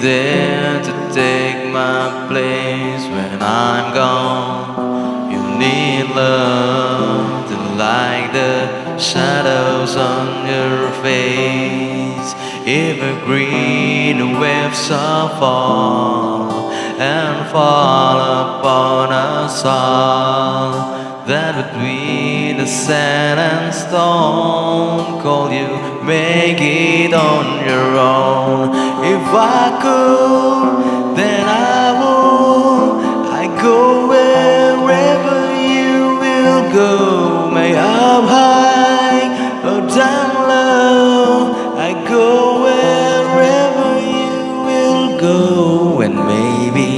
there to take my place when I'm gone. You need love to light the shadows on your face. Evergreen waves of fall and fall upon us all. That between the sand and stone, call you make it on your own. If I could, then I would. I go wherever you will go. May up high or down low, I go wherever you will go. And maybe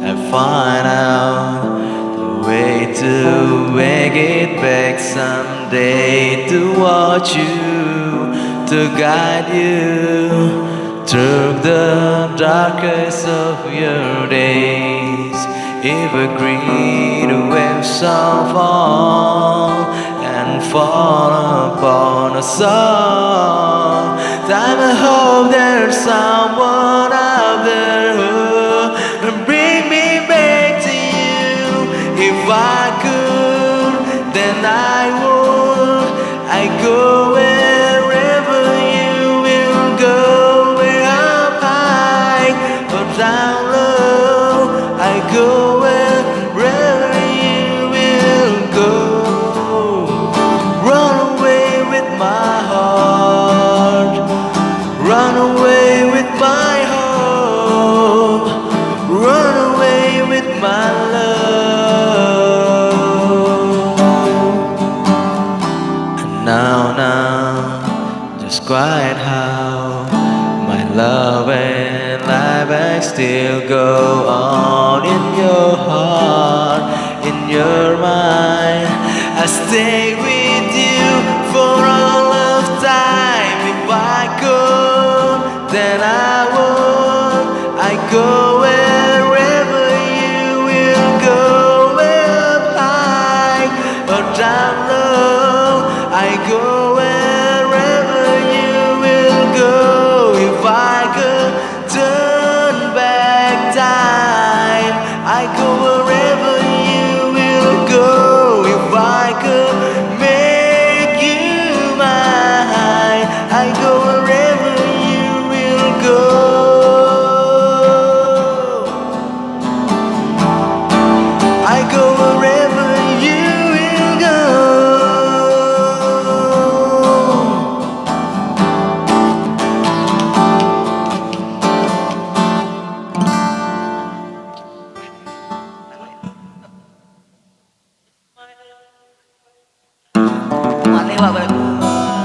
I find out the way to make it back someday, to watch you, to guide you through the darkest of your days. Evergreen waves of fall and fall upon us all. Time I hope there's someone out there who will bring me back to you. If I could, then I would. I go wherever you will go. Way up high or down low, I go wherever you will go. Run away with my heart, run away with my hope, run away with my love. And now, just quiet how my love and life I still go on in your heart, in your mind. I stay with you for all of time. If I could, then I would. I go wherever you will go. Way up high or down low, I go wherever you will go. If I could turn back time, I go wherever you will go. If I could make you mine, I go wherever you will go. I go wherever you will go. Mali, Pak.